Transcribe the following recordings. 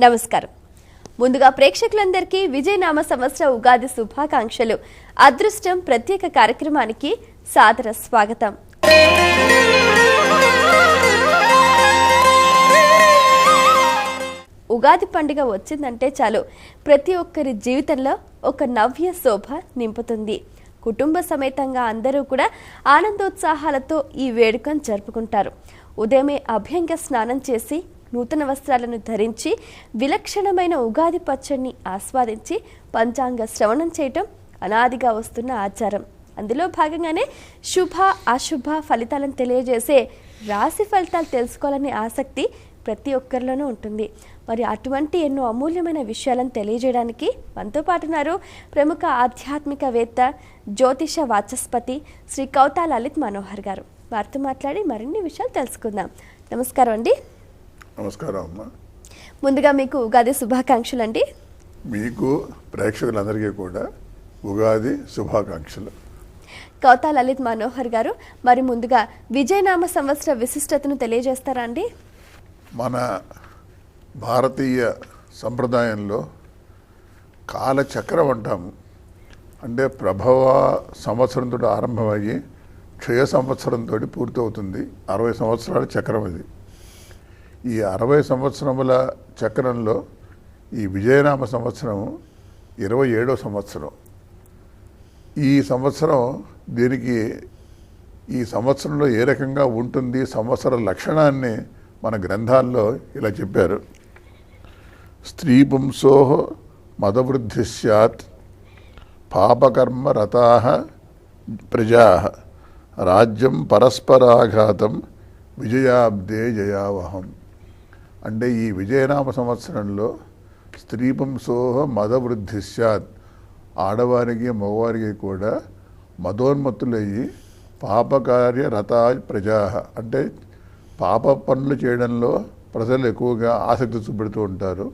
నమస్కారం. ముందుగా ప్రేక్షకులందరికీ విజయనామ సంవత్సర ఉగాది శుభాకాంక్షలు. అదృష్టం ప్రత్యేక కార్యక్రమానికి సాదర స్వాగతం. ఉగాది పండుగ వచ్చిందంటే చాలు ప్రతి ఒక్కరి జీవితంలో ఒక నవ్య శోభ నింపుతుంది. కుటుంబ సమేతంగా అందరూ కూడా ఆనందోత్సాహాలతో ఈ వేడుకను జరుపుకుంటారు. ఉదయమే అభ్యంగ స్నానం చేసి నూతన వస్త్రాలను ధరించి విలక్షణమైన ఉగాది పచ్చడిని ఆస్వాదించి పంచాంగ శ్రవణం చేయటం అనాదిగా వస్తున్న ఆచారం. అందులో భాగంగానే శుభ అశుభ ఫలితాలను తెలియజేసే రాశి ఫలితాలు తెలుసుకోవాలనే ఆసక్తి ప్రతి ఒక్కరిలోనూ ఉంటుంది. మరి అటువంటి ఎన్నో అమూల్యమైన విషయాలను తెలియజేయడానికి మనతో పాటు ఉన్నారు ప్రముఖ ఆధ్యాత్మికవేత్త, జ్యోతిష వాచస్పతి శ్రీ కౌతా లలిత్ మనోహర్ గారు. వారితో మాట్లాడి మరిన్ని విషయాలు తెలుసుకుందాం. నమస్కారం అండి. నమస్కారం అమ్మా. ముందుగా మీకు ఉగాది శుభాకాంక్షలు అండి. మీకు ప్రేక్షకులందరికీ కూడా ఉగాది శుభాకాంక్షలు. కౌతా లలిత్ మనోహర్ గారు, మరి ముందుగా విజయనామ సంవత్సర విశిష్టతను తెలియజేస్తారా అండి? మన భారతీయ సంప్రదాయంలో కాలచక్రం అంటాము. అంటే ప్రభవ సంవత్సరంతో ఆరంభమయ్యి క్షయ సంవత్సరంతో పూర్తవుతుంది. 60 సంవత్సరాల చక్రం ఇది. ఈ 60 సంవత్సరముల చక్రంలో ఈ విజయనామ సంవత్సరం 27వ సంవత్సరం. ఈ సంవత్సరం దీనికి ఈ సంవత్సరంలో ఏ రకంగా ఉంటుంది సంవత్సర లక్షణాన్ని మన గ్రంథాల్లో ఇలా చెప్పారు. స్త్రీ పుంసో మదవృద్ధి స్యాత్ పాపకర్మ రతాః ప్రజాః రాజ్యం పరస్పరాఘాతం విజయాబ్దే జయావహం. అంటే ఈ విజయనామ సంవత్సరంలో స్త్రీ పుంసో మదవృద్ధి స్యాత్, ఆడవారికి మగవారికి కూడా మదోన్మత్తులయ్యి పాపకార్య రతా ప్రజా, అంటే పాప పనులు చేయడంలో ప్రజలు ఎక్కువగా ఆసక్తి చూపెడుతూ ఉంటారు.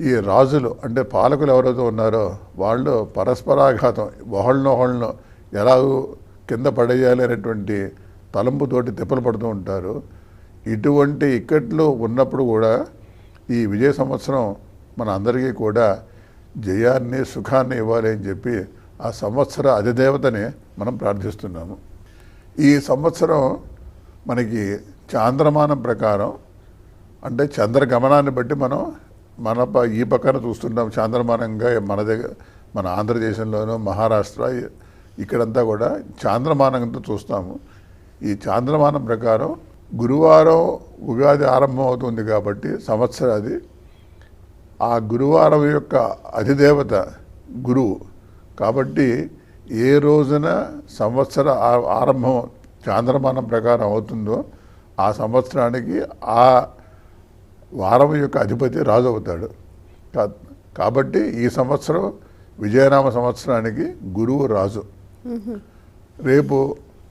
ఈ రాజులు అంటే పాలకులు ఎవరైతే ఉన్నారో వాళ్ళు పరస్పరాఘాతం, ఒకళ్ళనొకళ్ళను ఎలాగూ కింద పడేయాలి అనేటువంటి తలంపుతోటి తిప్పలు పడుతూ ఉంటారు. ఇటువంటి ఇక్కట్లు ఉన్నప్పుడు కూడా ఈ విజయ సంవత్సరం మన అందరికీ కూడా జయాన్ని సుఖాన్ని ఇవ్వాలి అని చెప్పి ఆ సంవత్సర అధిదేవతని మనం ప్రార్థిస్తున్నాము. ఈ సంవత్సరం మనకి చాంద్రమానం ప్రకారం, అంటే చంద్రగమనాన్ని బట్టి మనం ఈ పక్కన చూస్తున్నాం చాంద్రమానంగా. మన ఆంధ్రదేశంలోనూ మహారాష్ట్ర ఇక్కడంతా కూడా చాంద్రమానంతో చూస్తాము. ఈ చాంద్రమానం ప్రకారం గురువారం ఉగాది ఆరంభం అవుతుంది కాబట్టి సంవత్సరాది ఆ గురువారం యొక్క అధిదేవత గురువు కాబట్టి ఏ రోజున సంవత్సర ఆరంభం చాంద్రమానం ప్రకారం అవుతుందో ఆ సంవత్సరానికి ఆ వారం యొక్క అధిపతి రాజు అవుతాడు. కాబట్టి ఈ సంవత్సరం విజయనామ సంవత్సరానికి గురువు రాజు. రేపు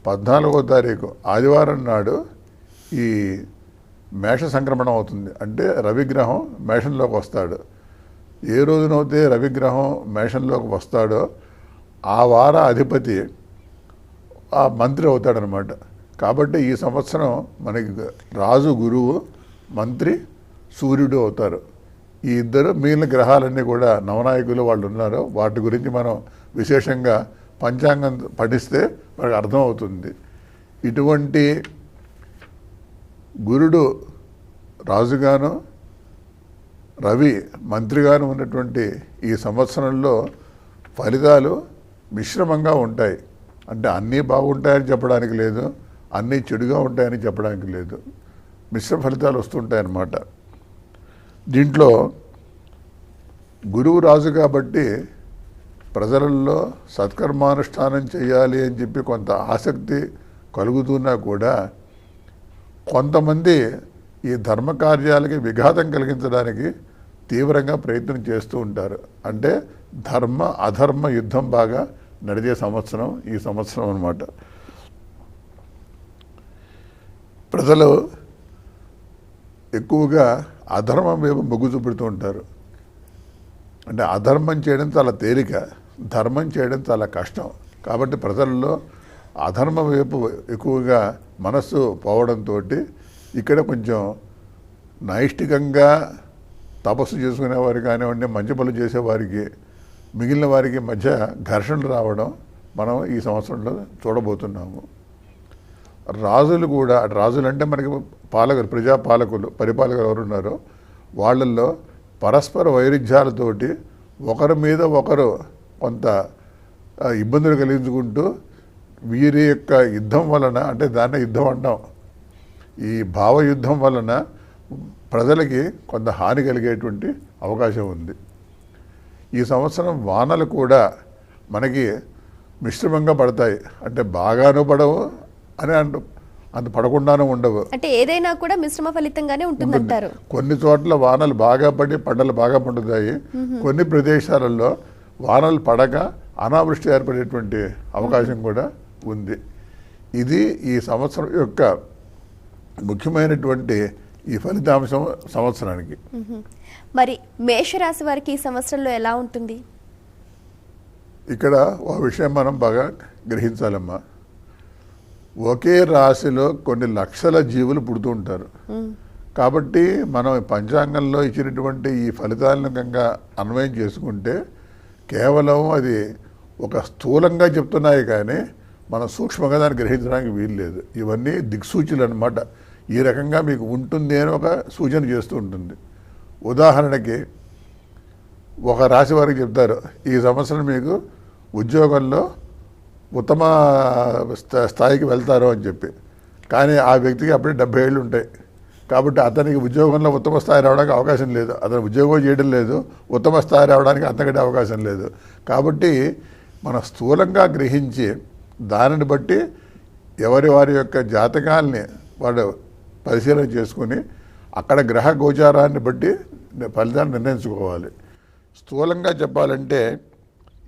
14వ తారీఖు ఆదివారం నాడు ఈ మేష సంక్రమణం అవుతుంది. అంటే రవిగ్రహం మేషంలోకి వస్తాడు. ఏ రోజునైతే రవిగ్రహం మేషంలోకి వస్తాడో ఆ వార అధిపతి ఆ మంత్రి అవుతాడనమాట. కాబట్టి ఈ సంవత్సరం మనకి రాజు గురువు, మంత్రి సూర్యుడు అవుతారు. ఈ ఇద్దరు మిగిలిన గ్రహాలన్నీ కూడా నవనాయకులు వాళ్ళు ఉన్నారు. వాటి గురించి మనం విశేషంగా పంచాంగం పఠిస్తే మనకు అర్థమవుతుంది. ఇటువంటి గురుడు రాజుగాను, రవి మంత్రిగాను ఉన్నటువంటి ఈ సంవత్సరంలో ఫలితాలు మిశ్రమంగా ఉంటాయి. అంటే అన్నీ బాగుంటాయని చెప్పడానికి లేదు, అన్నీ చెడుగా ఉంటాయని చెప్పడానికి లేదు. మిశ్రమ ఫలితాలు వస్తుంటాయన్నమాట. దీంట్లో గురువు రాజు కాబట్టి ప్రజలలో సత్కర్మానుష్ఠానం చేయాలి అని చెప్పి కొంత ఆసక్తి కలుగుతున్నా కూడా కొంతమంది ఈ ధర్మకార్యాలకి విఘాతం కలిగించడానికి తీవ్రంగా ప్రయత్నం చేస్తూ ఉంటారు. అంటే ధర్మ అధర్మ యుద్ధం బాగా నడిచే సంవత్సరం ఈ సంవత్సరం అన్నమాట. ప్రజలు ఎక్కువగా అధర్మం వైపు మొగ్గు చూపుతూ ఉంటారు. అంటే అధర్మం చేయడం చాలా తేలిక, ధర్మం చేయడం చాలా కష్టం. కాబట్టి ప్రజల్లో అధర్మం వైపు ఎక్కువగా మనస్సు పోవడంతో ఇక్కడ కొంచెం నైష్టికంగా తపస్సు చేసుకునేవారు కానివ్వండి, మంచి పనులు చేసేవారికి మిగిలిన వారికి మధ్య ఘర్షణలు రావడం మనం ఈ సంవత్సరంలో చూడబోతున్నాము. రాజులు కూడా, రాజులు అంటే మనకి పాలకులు, ప్రజాపాలకులు, పరిపాలకులు ఎవరున్నారో వాళ్ళల్లో పరస్పర వైరుధ్యాలతోటి ఒకరి మీద ఒకరు కొంత ఇబ్బందులు కలిగించుకుంటూ వీరి యొక్క యుద్ధం వలన, అంటే దాన్ని యుద్ధం అంటాం, ఈ భావ యుద్ధం వలన ప్రజలకి కొంత హాని కలిగేటువంటి అవకాశం ఉంది. ఈ సంవత్సరం వానలు కూడా మనకి మిశ్రమంగా పడతాయి. అంటే బాగానూ పడవు అని అంత పడకుండానూ ఉండవు. అంటే ఏదైనా కూడా మిశ్రమ ఫలితంగానే ఉంటుందంటారు. కొన్ని చోట్ల వానలు బాగా పడి పంటలు బాగా పండుతాయి. కొన్ని ప్రదేశాలలో వానలు పడక అనావృష్టి ఏర్పడేటువంటి అవకాశం కూడా ఉంది. ఇది ఈ సంవత్సరం యొక్క ముఖ్యమైనటువంటి ఈ ఫలితాంశం సంవత్సరానికి. మరి మేషరాశి వారికి ఈ సంవత్సరంలో ఎలా ఉంటుంది? ఇక్కడ ఒక విషయం మనం బాగా గ్రహించాలమ్మా. ఒకే రాశిలో కొన్ని లక్షల జీవులు పుడుతూ ఉంటారు. కాబట్టి మనం పంచాంగంలో ఇచ్చినటువంటి ఈ ఫలితాలను కనుక అన్వయం చేసుకుంటే కేవలం అది ఒక స్థూలంగా చెప్తున్నాయి, కానీ మనం సూక్ష్మంగా దాన్ని గ్రహించడానికి వీలు లేదు. ఇవన్నీ దిక్సూచులు అన్నమాట. ఈ రకంగా మీకు ఉంటుంది అని ఒక సూచన చేస్తూ ఉంటుంది. ఉదాహరణకి ఒక రాశి వారికి చెప్తారు, ఈ సంవత్సరం మీకు ఉద్యోగంలో ఉత్తమ స్థాయికి వెళ్తారు అని చెప్పి. కానీ ఆ వ్యక్తికి అప్పుడే 70 ఏళ్ళు ఉంటాయి. కాబట్టి అతనికి ఉద్యోగంలో ఉత్తమ స్థాయి రావడానికి అవకాశం లేదు. అతను ఉద్యోగం చేయడం లేదు, ఉత్తమ స్థాయి రావడానికి అంతకంటే అవకాశం లేదు. కాబట్టి మన స్థూలంగా గ్రహించి దానిని బట్టి వారి యొక్క జాతకాల్ని వాడు పరిశీలన చేసుకుని అక్కడ గ్రహ గోచారాన్ని బట్టి ఫలితాన్ని నిర్ణయించుకోవాలి. స్థూలంగా చెప్పాలంటే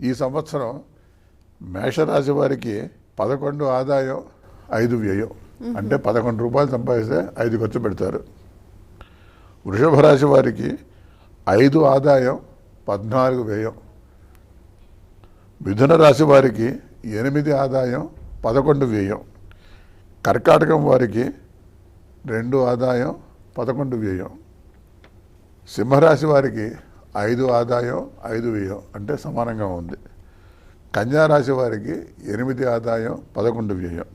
ఈ సంవత్సరం మేషరాశి వారికి 11 ఆదాయం 5 వ్యయం. అంటే 11 రూపాయలు సంపాదిస్తే 5 ఖర్చు పెడతారు. వృషభ రాశి వారికి 5 ఆదాయం 14 వ్యయం. మిథున రాశి వారికి 8 ఆదాయం 11 వ్యయం. కర్కాటకం వారికి 2 ఆదాయం 11 వ్యయం. సింహరాశి వారికి 5 ఆదాయం 5 వ్యయం, అంటే సమానంగా ఉంది. కన్యారాశి వారికి 8 ఆదాయం 11 వ్యయం.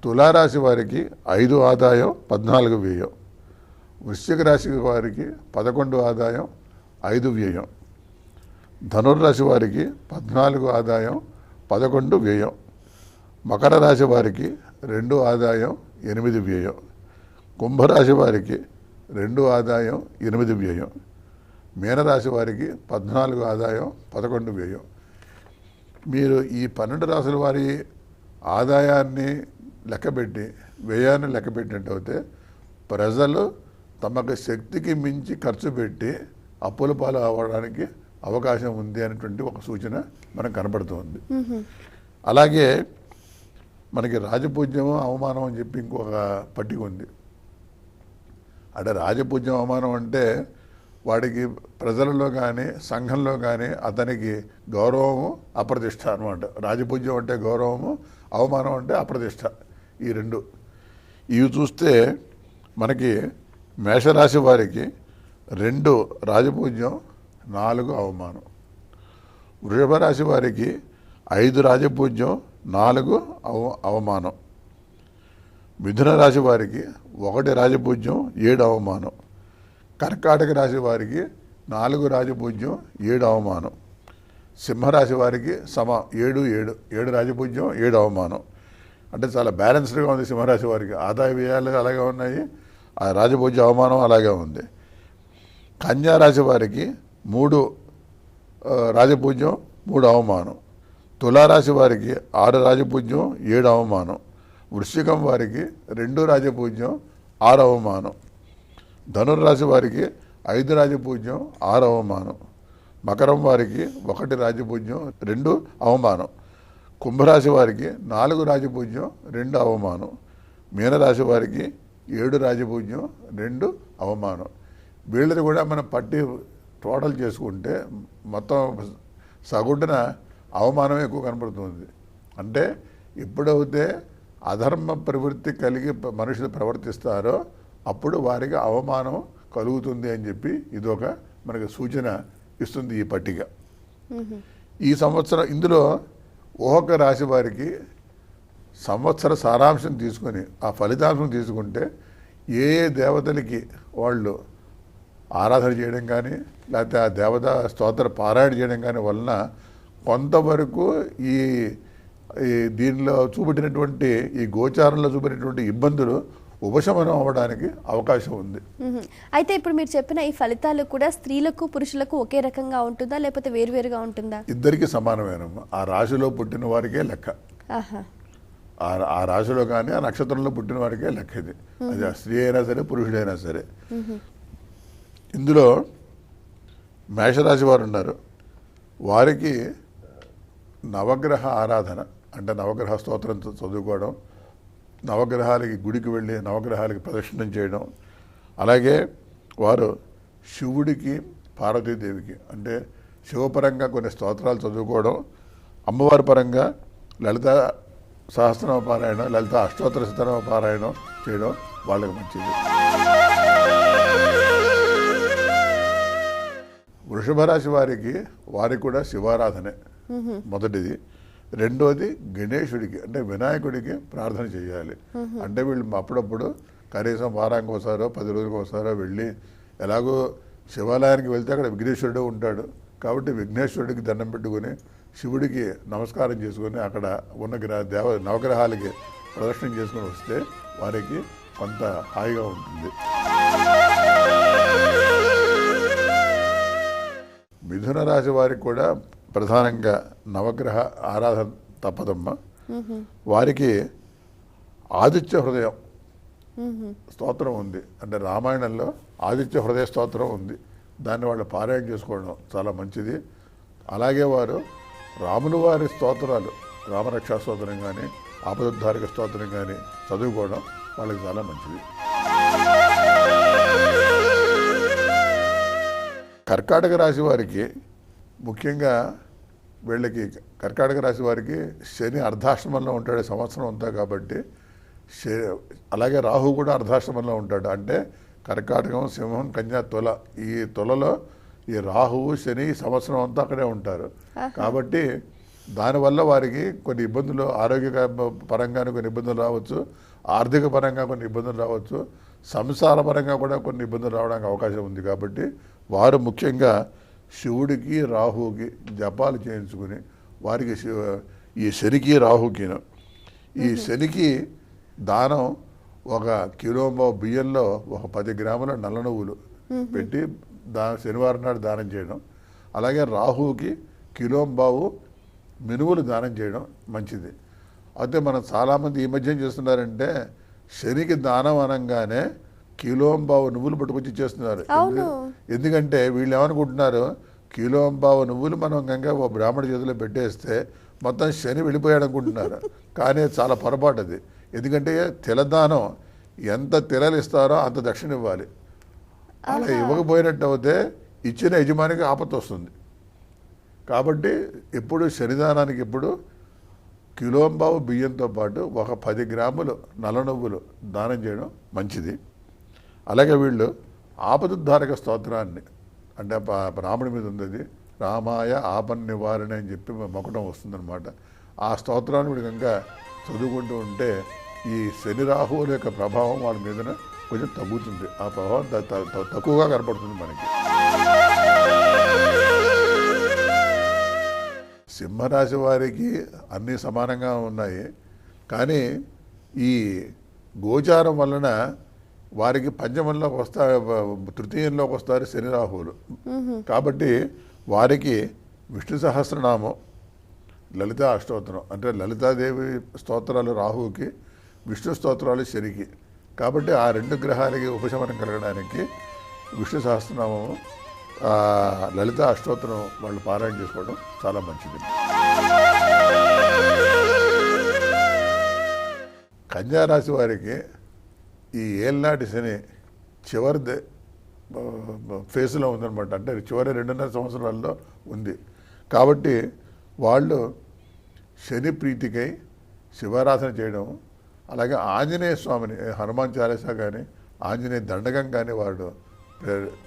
తులారాశి వారికి 5 ఆదాయం 14 వ్యయం. వృశ్చిక రాశి వారికి 11 ఆదాయం 5 వ్యయం. ధనుర్రాశి వారికి 14 ఆదాయం 11 వ్యయం. మకర రాశి వారికి 2 ఆదాయం 8 వ్యయం. కుంభరాశి వారికి 2 ఆదాయం 8 వ్యయం. మీనరాశి వారికి 14 ఆదాయం 11 వ్యయం. మీరు ఈ 12 రాశుల వారి ఆదాయాన్ని లెక్కపెట్టి వ్యయాన్ని లెక్కపెట్టినట్టయితే ప్రజలు తమకు శక్తికి మించి ఖర్చు పెట్టి అప్పుల పాలు అవ్వడానికి అవకాశం ఉంది అనేటువంటి ఒక సూచన మనకు కనబడుతుంది. అలాగే మనకి రాజపూజ్యము అవమానం అని చెప్పి ఇంకొక పట్టిక ఉంది. అంటే రాజపూజ్యం అవమానం అంటే వాడికి ప్రజలలో కానీ సంఘంలో కానీ అతనికి గౌరవము అప్రతిష్ట అనమాట. రాజపూజ్యం అంటే గౌరవము, అవమానం అంటే అప్రతిష్ట. ఈ రెండు ఇవి చూస్తే మనకి మేషరాశి వారికి 2 రాజపూజ్యం 4 అవమానం. వృషభ రాశి వారికి 5 రాజపూజ్యం 4 అవమానం. మిథున రాశి వారికి 1 రాజపూజ్యం 7 అవమానం. కర్కాటక రాశి వారికి 4 రాజపూజ్యం 7 అవమానం. సింహరాశి వారికి 7 రాజపూజ్యం 7 అవమానం. అంటే చాలా బ్యాలెన్స్డ్గా ఉంది సింహరాశి వారికి. ఆదాయ వ్యయాలు అలాగే ఉన్నాయి, ఆ రాజపూజ్య అవమానం అలాగే ఉంది. కన్యా రాశి వారికి 3 రాజపూజ్యం 3 అవమానం. తులారాశి వారికి 6 రాజపూజ్యం 7 అవమానం. వృశ్చికం వారికి 2 రాజపూజ్యం 6 అవమానం. ధనుర్రాశి వారికి 5 రాజపూజ్యం 6 అవమానం. మకరం వారికి 1 రాజపూజ్యం 2 అవమానం. కుంభరాశి వారికి 4 రాజపూజ్యం 2 అవమానం. మీనరాశి వారికి 7 రాజపూజ్యం 2 అవమానం. వీళ్ళని కూడా మనం పట్టి టోటల్ చేసుకుంటే మొత్తం సగుడున అవమానం ఎక్కువ కనబడుతుంది. అంటే ఎప్పుడైతే అధర్మ ప్రవృత్తి కలిగి మనుషులు ప్రవర్తిస్తారో అప్పుడు వారికి అవమానం కలుగుతుంది అని చెప్పి ఇదొక మనకి సూచన ఇస్తుంది ఈ పట్టిక. ఈ సంవత్సరం ఇందులో ఒక్కొక్క రాశి వారికి సంవత్సర సారాంశం తీసుకొని ఆ ఫలితాంశం తీసుకుంటే ఏ ఏ దేవతలకి వాళ్ళు ఆరాధన చేయడం కానీ లేకపోతే ఆ దేవత స్తోత్ర పారాయణ చేయడం కానీ వలన కొంతవరకు ఈ దీనిలో చూపెట్టినటువంటి ఈ గోచారంలో చూపెట్టినటువంటి ఇబ్బందులు ఉపశమనం అవ్వడానికి అవకాశం ఉంది. అయితే ఇప్పుడు మీరు చెప్పిన ఈ ఫలితాలు కూడా స్త్రీలకు పురుషులకు ఒకే రకంగా ఉంటుందా లేకపోతే వేరువేరుగా ఉంటుందా? ఇద్దరికి సమానమేనమ్మా. ఆ రాశిలో పుట్టిన వారికే లెక్క. ఆ రాశిలో కానీ ఆ నక్షత్రంలో పుట్టిన వారికే లెక్క ఇది. అది స్త్రీ అయినా సరే పురుషుడైనా సరే. ఇందులో మేషరాశి వారు ఉన్నారు. వారికి నవగ్రహ ఆరాధన అంటే నవగ్రహ స్తోత్రం చదువుకోవడం, నవగ్రహాలకి గుడికి వెళ్ళి నవగ్రహాలకి ప్రదక్షిణం చేయడం, అలాగే వారు శివుడికి పార్వతీదేవికి అంటే శివపరంగా కొన్ని స్తోత్రాలు చదువుకోవడం, అమ్మవారి పరంగా లలిత సహస్రనామ పారాయణం, లలిత అష్టోత్తర శతనామ పారాయణం చేయడం వాళ్ళకి మంచిది. వృషభ రాశి వారికి కూడా శివారాధనే మొదటిది. రెండోది గణేశుడికి అంటే వినాయకుడికి ప్రార్థన చేయాలి. అంటే వీళ్ళు అప్పుడప్పుడు కనీసం వారానికి ఒకసారో 10 రోజులకు ఒకసారో వెళ్ళి, ఎలాగో శివాలయానికి వెళ్తే అక్కడ విఘ్నేశ్వరుడు ఉంటాడు కాబట్టి విఘ్నేశ్వరుడికి దండం పెట్టుకుని శివుడికి నమస్కారం చేసుకుని అక్కడ ఉన్న నవగ్రహాలకి ప్రదర్శన చేసుకుని వస్తే వారికి కొంత హాయిగా ఉంటుంది. మిథున రాశి వారికి కూడా ప్రధానంగా నవగ్రహ ఆరాధన తప్పదమ్మా. వారికి ఆదిత్య హృదయం స్తోత్రం ఉంది. అంటే రామాయణంలో ఆదిత్య హృదయ స్తోత్రం ఉంది. దాన్ని వాళ్ళు పారాయణ చేసుకోవడం చాలా మంచిది. అలాగే వారు రాముల వారి స్తోత్రాలు, రామరక్షా స్తోత్రం కానీ ఆపదుద్ధారక స్తోత్రం కానీ చదువుకోవడం వాళ్ళకి చాలా మంచిది. కర్కాటక రాశి వారికి ముఖ్యంగా వీళ్ళకి కర్కాటక రాశి వారికి శని అర్ధాశ్రమంలో ఉంటాడు సంవత్సరం అంతా కాబట్టి, అలాగే రాహు కూడా అర్ధాశ్రమంలో ఉంటాడు. అంటే కర్కాటకం, సింహం, కన్యా, తుల, ఈ తులలో ఈ రాహువు శని సంవత్సరం అంతా అక్కడే ఉంటారు. కాబట్టి దానివల్ల వారికి కొన్ని ఇబ్బందులు, ఆరోగ్య పరంగానే కొన్ని ఇబ్బందులు రావచ్చు, ఆర్థిక పరంగా కొన్ని ఇబ్బందులు రావచ్చు, సంసార పరంగా కూడా కొన్ని ఇబ్బందులు రావడానికి అవకాశం ఉంది. కాబట్టి వారు ముఖ్యంగా శివుడికి రాహుకి జపాలు చేయించుకుని వారికి ఈ శనికి రాహుకి ఈ శనికి దానం 1 కిలో బియ్యంలో 10 గ్రాముల నల్ల నువ్వులు పెట్టి శనివారం నాడు దానం చేయడం, అలాగే రాహుకి 1 కిలో మినువులు దానం చేయడం మంచిది. అయితే మనం చాలామంది ఈ మధ్య చేస్తున్నారంటే శనికి దానం అనగానే 1 కిలో నువ్వులు పట్టుకొచ్చి చేస్తున్నారు. ఎందుకంటే వీళ్ళు ఏమనుకుంటున్నారు, 1 కిలో నువ్వులు మనం గంగా ఓ బ్రాహ్మణ చేతిలో పెట్టేస్తే మొత్తం శని వెళ్ళిపోయాడు అనుకుంటున్నారు. కానీ చాలా పొరపాటు అది. ఎందుకంటే తిలదానం ఎంత తిలలు ఇస్తారో అంత దక్షిణ ఇవ్వాలి. అలా ఇవ్వకపోయినట్టు అయితే ఇచ్చిన యజమానికి ఆపత్తు వస్తుంది. కాబట్టి ఎప్పుడు శనిదానానికి ఎప్పుడు 1 కిలో బియ్యంతో పాటు 10 గ్రాములు నల్ల నువ్వులు దానం చేయడం మంచిది. అలాగే వీళ్ళు ఆపదుద్ధారక స్తోత్రాన్ని అంటే రాముడి మీద ఉంది, రామాయ ఆపన్ నివారణ అని చెప్పి మొక్కడం వస్తుందన్నమాట. ఆ స్తోత్రాన్ని వీడు కనుక చదువుకుంటూ ఉంటే ఈ శని రాహువుల యొక్క ప్రభావం వాళ్ళ మీద కొంచెం తగ్గుతుంది. ఆ ప్రభావం తక్కువగా కనపడుతుంది మనకి. సింహరాశి వారికి అన్నీ సమానంగా ఉన్నాయి. కానీ ఈ గోచారం వలన వారికి పంచమంలోకి వస్తారు, తృతీయంలోకి వస్తారు శని రాహువులు. కాబట్టి వారికి విష్ణు సహస్రనామం, లలిత అష్టోత్తరం అంటే లలితాదేవి స్తోత్రాలు రాహువుకి, విష్ణు స్తోత్రాలు శనికి. కాబట్టి ఆ 2 గ్రహాలకి ఉపశమనం కలగడానికి విష్ణు సహస్రనామం, లలిత అష్టోత్తరం వాళ్ళు పారాయణ చేసుకోవడం చాలా మంచిది. కన్యా రాశి వారికి ఈ ఏళ్ళనాటి శని చివరి ఫేజ్లో ఉందన్నమాట. అంటే చివరి 2.5 సంవత్సరాల్లో ఉంది. కాబట్టి వాళ్ళు శని ప్రీతికై శివారాధన చేయడం, అలాగే ఆంజనేయ స్వామిని హనుమాన్ చాలీసా కానీ ఆంజనేయ దండకం కానీ వాడు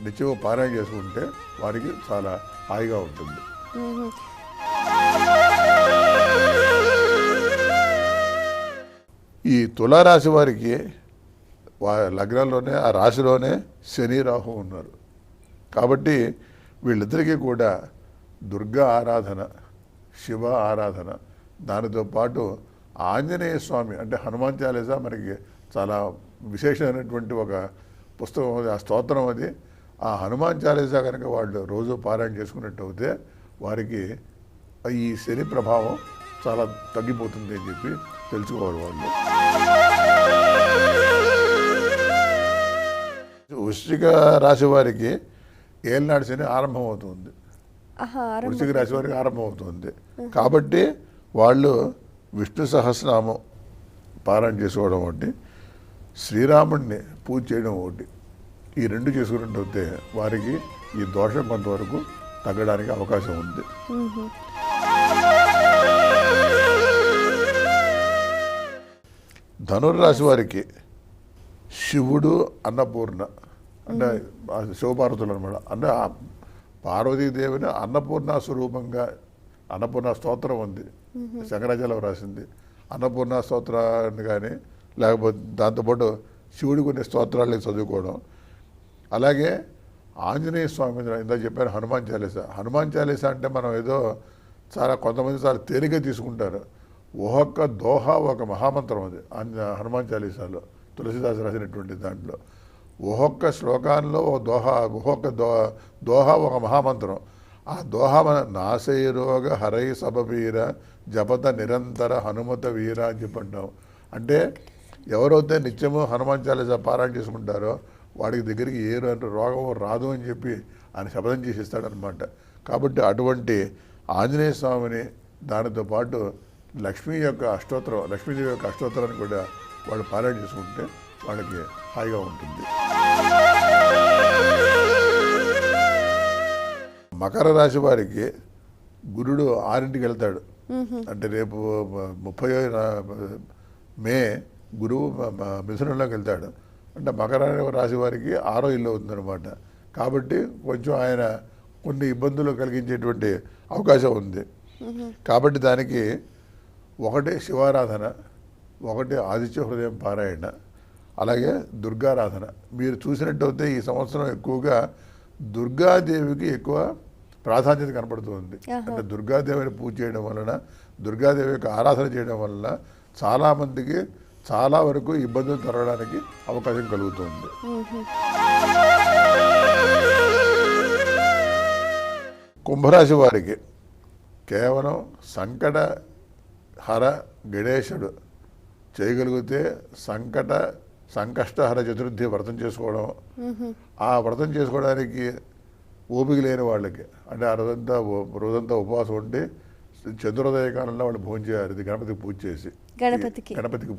నిత్యం పారాయణ చేసుకుంటే వారికి చాలా హాయిగా ఉంటుంది. మ్మ్. ఈ తులారాశి వారికి లగ్నంలోనే ఆ రాశిలోనే శని రాహు ఉన్నారు. కాబట్టి వీళ్ళిద్దరికీ కూడా దుర్గా ఆరాధన, శివ ఆరాధన, దానితో పాటు ఆంజనేయ స్వామి అంటే హనుమాన్ చాలీసా మనకి చాలా విశేషమైనటువంటి ఒక పుస్తకం అది, ఆ స్తోత్రం అది. ఆ హనుమాన్ చాలీసా కనుక వాళ్ళు రోజు పారాయణ చేసుకున్నట్టు అయితే వారికి ఈ శని ప్రభావం చాలా తగ్గిపోతుంది అని చెప్పి తెలుసుకోవాలి వాళ్ళు. వృశ్చిక రాశి వారికి ఏళ్ళనాడు శని ఆరంభమవుతుంది. వృశ్చిక రాశి వారికి ఆరంభమవుతుంది కాబట్టి వాళ్ళు విష్ణు సహస్రనామం పారాయణ చేసుకోవడం ఒకటి, శ్రీరాముడిని పూజ చేయడం ఒకటి, ఈ రెండు చేసుకున్నట్టు వారికి ఈ దోషం కొంతవరకు తగ్గడానికి అవకాశం ఉంది. ధనుర్రాశి వారికి శివుడు అన్నపూర్ణ అంటే శివపార్వతులు అనమాట. అంటే పార్వతీదేవిని అన్నపూర్ణ స్వరూపంగా అన్నపూర్ణ స్తోత్రం ఉంది, శంకరాచార్య రాసింది. అన్నపూర్ణ స్తోత్రాన్ని కానీ లేకపోతే దాంతోపాటు శివుడి కొన్ని స్తోత్రాలు చదువుకోవడం. అలాగే ఆంజనేయ స్వామి ఇందాక చెప్పాను హనుమాన్ చాలీసా. హనుమాన్ చాలీసా అంటే మనం ఏదో కొంతమంది చాలా తేలిక తీసుకుంటారు. ఒక్కొక్క దోహ ఒక మహామంత్రం అది హనుమాన్ చాలీసాలో, తులసిదాసు రాసినటువంటి దాంట్లో ఒక్కొక్క శ్లోకాల్లో ఒక్కొక్క దోహ ఒక మహామంత్రం. ఆ దోహ మన నాశై రోగ హరై సబవీర జపత నిరంతర హనుమత వీర అని చెప్పంటాం. అంటే ఎవరైతే నిత్యము హనుమాన్ చాలీసా పారాయణ చేసుకుంటారో వాడికి దగ్గరికి ఏ రోగం రాదు అని చెప్పి ఆయన శపథం చేసి ఇస్తాడనమాట. కాబట్టి అటువంటి ఆంజనేయ స్వామిని దానితో పాటు లక్ష్మీదేవి యొక్క అష్టోత్తరాన్ని కూడా వాళ్ళు పారాయణ చేసుకుంటే వాళ్ళకి హాయిగా ఉంటుంది. మకర రాశి వారికి గురుడు 6ంటికి వెళ్తాడు. అంటే రేపు 30 మే గురువు మిథునంలోకి వెళ్తాడు. అంటే మకర రాశి వారికి 6వ ఇల్లు అవుతుందన్నమాట. కాబట్టి కొంచెం ఆయన కొన్ని ఇబ్బందులు కలిగించేటువంటి అవకాశం ఉంది. కాబట్టి దానికి ఒకటి శివారాధన, ఒకటి ఆదిత్య హృదయం పారాయణ, అలాగే దుర్గారాధన. మీరు చూసినట్టయితే ఈ సంవత్సరం ఎక్కువగా దుర్గాదేవికి ఎక్కువ ప్రాధాన్యత కనపడుతుంది. అంటే దుర్గాదేవిని పూజ చేయడం వలన, దుర్గాదేవి యొక్క ఆరాధన చేయడం వలన చాలామందికి చాలా వరకు ఇబ్బందులు తరగడానికి అవకాశం కలుగుతుంది. కుంభరాశి వారికి కేవలం సంకటహర గణేశుడు చేయగలిగితే సంకష్టహర చతుర్థి వ్రతం చేసుకోవడం. ఆ వ్రతం చేసుకోవడానికి ఓపిక లేని వాళ్ళకి అంటే ఆ రోజంతా ఉపవాసం ఉండి చంద్రోదయ కాలంలో వాళ్ళు భోజనం చేయాలి. ఇది గణపతికి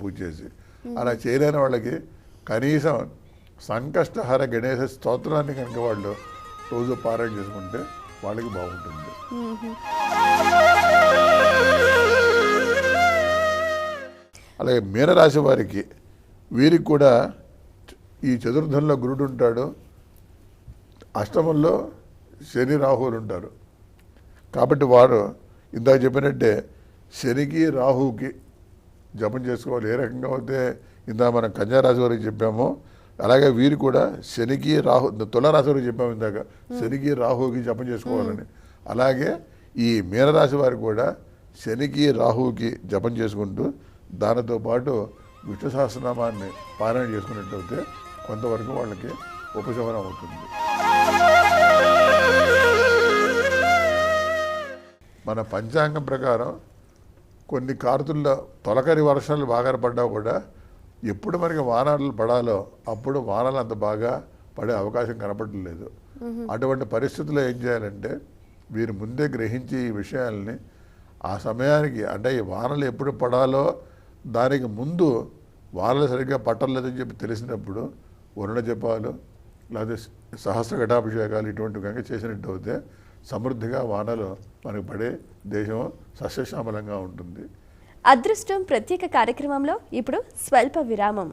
పూజ చేసి అలా చేయలేని వాళ్ళకి కనీసం సంకష్టహర గణేశ స్తోత్రాన్ని కనుక వాళ్ళు రోజు పారాయణ చేసుకుంటే వాళ్ళకి బాగుంటుంది. అలాగే మీనరాశి వారికి వీరికి కూడా ఈ చతుర్థంలో గురుడు ఉంటాడు, అష్టమంలో శని రాహువులు ఉంటారు. కాబట్టి వారు ఇందాక చెప్పినట్టే శనికి రాహువుకి జపం చేసుకోవాలి. ఏ రకంగా అయితే ఇందాక మనం కన్యారాశి వారికి చెప్పామో అలాగే వీరు కూడా శనికి తులారాశి వారికి చెప్పాము ఇందాక శనికి రాహువుకి జపం చేసుకోవాలని. అలాగే ఈ మీనరాశి వారికి కూడా శనికి రాహువుకి జపం చేసుకుంటూ దానితో పాటు విష్ణు సహస్రనామాన్ని పారాయణ చేసుకున్నట్లయితే కొంతవరకు వాళ్ళకి ఉపశమనం అవుతుంది. మన పంచాంగం ప్రకారం కొన్ని కార్తుల్లో తొలకరి వర్షాలు బాగా పడ్డా కూడా ఎప్పుడు మనకి వానలు పడాలో అప్పుడు వానలు అంత బాగా పడే అవకాశం కనపడలేదు. అటువంటి పరిస్థితుల్లో ఏం చేయాలంటే వీరు ముందే గ్రహించి ఈ విషయాల్ని ఆ సమయానికి అంటే ఈ వానలు ఎప్పుడు పడాలో దానికి ముందు వానలు సరిగ్గా పట్టలేదని చెప్పి తెలిసినప్పుడు వరుణ జపాలు లేకపోతే సహస్ర ఘటాభిషేకాలు ఇటువంటి కనుక చేసినట్టు అయితే సమృద్ధిగా వానలు మనకు పడే దేశం సస్యశ్యామలంగా ఉంటుంది. అదృష్టం ప్రత్యేక కార్యక్రమంలో ఇప్పుడు స్వల్ప విరామం.